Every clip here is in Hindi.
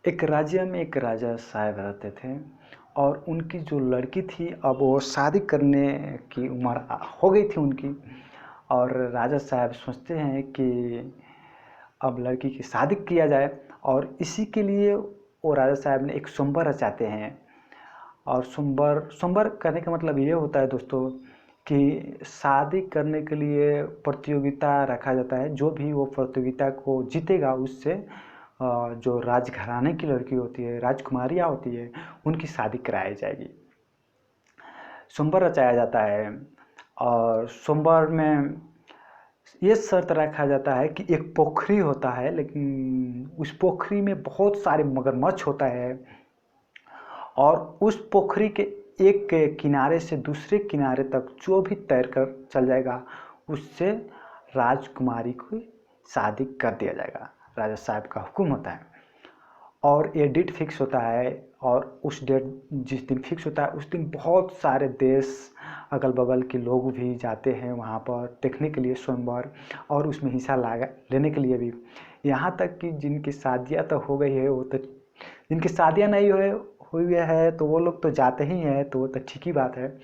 एक राज्य में एक राजा साहब रहते थे और उनकी जो लड़की थी अब वो शादी करने की उम्र हो गई थी उनकी। और राजा साहब सोचते हैं कि अब लड़की की शादी किया जाए और इसी के लिए वो राजा साहब ने एक स्वयंवर रचाते हैं। और स्वयंवर स्वयंवर करने का मतलब ये होता है दोस्तों कि शादी करने के लिए प्रतियोगिता रखा जाता है। जो भी वो प्रतियोगिता को जीतेगा उससे जो राजघराने की लड़की होती है, राजकुमारियाँ होती है, उनकी शादी कराई जाएगी। स्वयंवर रचाया जाता है और स्वयंवर में ये शर्त रखा जाता है कि एक पोखरी होता है, लेकिन उस पोखरी में बहुत सारे मगरमच्छ होता है और उस पोखरी के एक के किनारे से दूसरे किनारे तक जो भी तैर कर चल जाएगा उससे राजकुमारी को शादी कर दिया जाएगा। राजा साहब का हुक्म होता है और ये डेट फिक्स होता है। और उस डेट जिस दिन फिक्स होता है उस दिन बहुत सारे देश अगल बगल के लोग भी जाते हैं वहाँ पर देखने के लिए स्वयंवर और उसमें हिस्सा लेने के लिए भी। यहाँ तक कि जिनकी शादियाँ तो हो गई है वो तो, जिनकी शादियाँ नहीं हुई है तो वो लोग तो जाते ही हैं, तो वो तो ठीक ही बात है।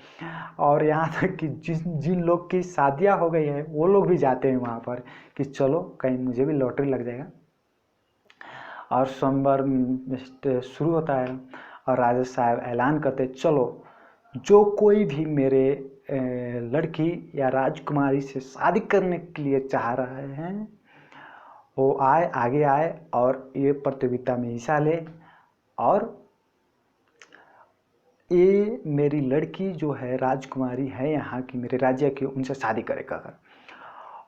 और यहाँ तक कि जिन जिन लोग की शादियाँ हो गई है वो लोग भी जाते हैं वहाँ पर कि चलो कहीं मुझे भी लॉटरी लग जाएगा। और स्वयंवर शुरू होता है और राजा साहब ऐलान करते चलो जो कोई भी मेरे लड़की या राजकुमारी से शादी करने के लिए चाह रहे हैं वो आगे आए और ये प्रतियोगिता में हिस्सा ले और ये मेरी लड़की जो है राजकुमारी है यहाँ की मेरे राज्य की, उनसे शादी करेगा अगर।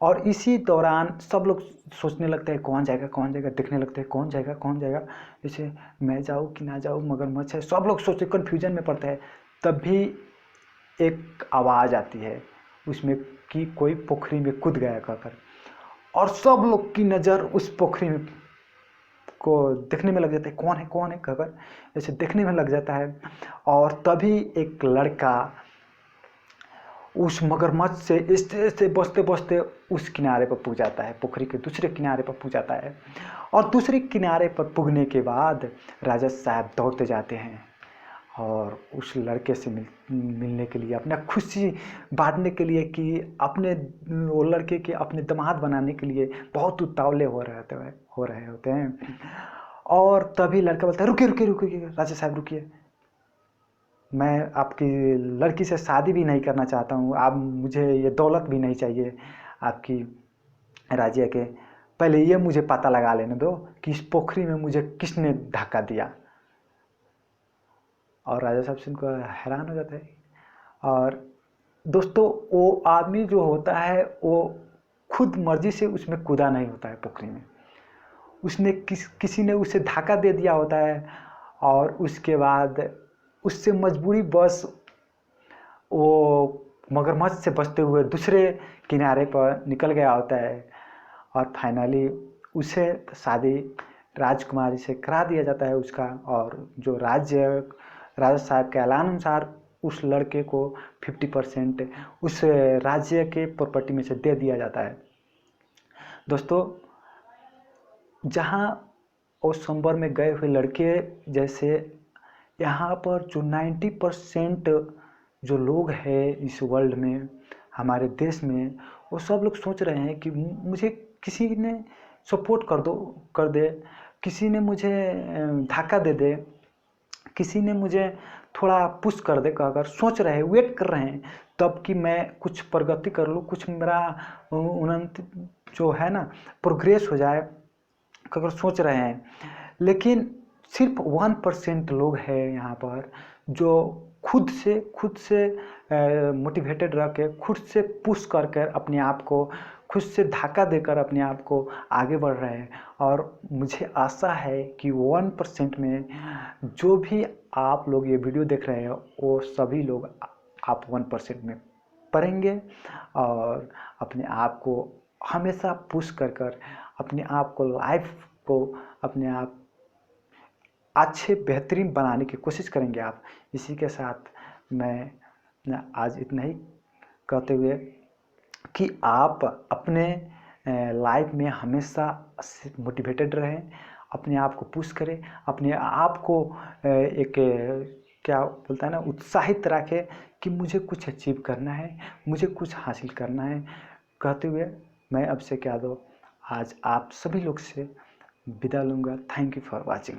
और इसी दौरान सब लोग सोचने लगते हैं कौन जाएगा कौन जाएगा, देखने लगते हैं कौन जाएगा कौन जाएगा, जैसे मैं जाऊँ कि ना जाऊँ, मगरमच्छ है, सब लोग सोचते कन्फ्यूजन में पड़ते हैं। तभी एक आवाज़ आती है उसमें कि कोई पोखरी में कूद गया कहकर, और सब लोग की नज़र उस पोखरी में को देखने में लग जाता है कौन है कहकर, जैसे देखने में लग जाता है। और तभी एक लड़का उस मगरमच्छ से ऐसे बचते बचते उस किनारे पर पुग जाता है, पोखरी के दूसरे किनारे पर पुग जाता है। और दूसरे किनारे पर पुगने के बाद राजा साहब दौड़ते जाते हैं और उस लड़के से मिलने के लिए, अपना खुशी बांटने के लिए कि अपने वो लड़के के अपने दामाद बनाने के लिए बहुत उतावले हो रहे होते हैं। और तभी लड़का बोलता है रुकिए रुकिए रुकिए राजा साहब रुकिए, मैं आपकी लड़की से शादी भी नहीं करना चाहता हूँ, आप मुझे ये दौलत भी नहीं चाहिए आपकी राज्य के, पहले ये मुझे पता लगा लेने दो कि इस पोखरी में मुझे किसने धक्का दिया। और राजा साहब सुनकर हैरान हो जाता है। और दोस्तों वो आदमी जो होता है वो खुद मर्जी से उसमें कूदा नहीं होता है पोखरी में, उसने किसी ने उसे धक्का दे दिया होता है और उसके बाद उससे मजबूरी बस वो मगरमच्छ से बचते हुए दूसरे किनारे पर निकल गया होता है। और फाइनली उसे शादी राजकुमारी से करा दिया जाता है उसका। और जो राजा साहब के ऐलान अनुसार उस लड़के को 50% उस राज्य के प्रॉपर्टी में से दे दिया जाता है। दोस्तों जहाँ उस स्वयंवर में गए हुए लड़के जैसे यहाँ पर जो 90% जो लोग हैं इस वर्ल्ड में, हमारे देश में, वो सब लोग सोच रहे हैं कि मुझे किसी ने सपोर्ट कर दे, किसी ने मुझे धक्का दे दे, किसी ने मुझे थोड़ा पुश कर दे, अगर सोच रहे हैं, वेट कर रहे हैं तब कि मैं कुछ प्रगति कर लूँ, कुछ मेरा उन्नति जो है ना प्रोग्रेस हो जाए, अगर सोच रहे हैं। लेकिन सिर्फ 1% लोग हैं यहाँ पर जो खुद से मोटिवेटेड रह के, खुद से पुश कर कर अपने आप को, खुद से धक्का देकर अपने आप को आगे बढ़ रहे हैं। और मुझे आशा है कि 1% में जो भी आप लोग ये वीडियो देख रहे हैं वो सभी लोग आप 1% में पढ़ेंगे और अपने आप को हमेशा पुश कर कर अपने आप को, लाइफ को अपने आप अच्छे बेहतरीन बनाने की कोशिश करेंगे आप। इसी के साथ मैं आज इतना ही कहते हुए कि आप अपने लाइफ में हमेशा मोटिवेटेड रहें अपने आप को पुश करें, अपने आप को एक क्या बोलता है ना, उत्साहित रखें कि मुझे कुछ अचीव करना है, मुझे कुछ हासिल करना है। कहते हुए मैं अभिषेक यादव आज आप सभी लोग से विदा लूँगा। Thank you for watching.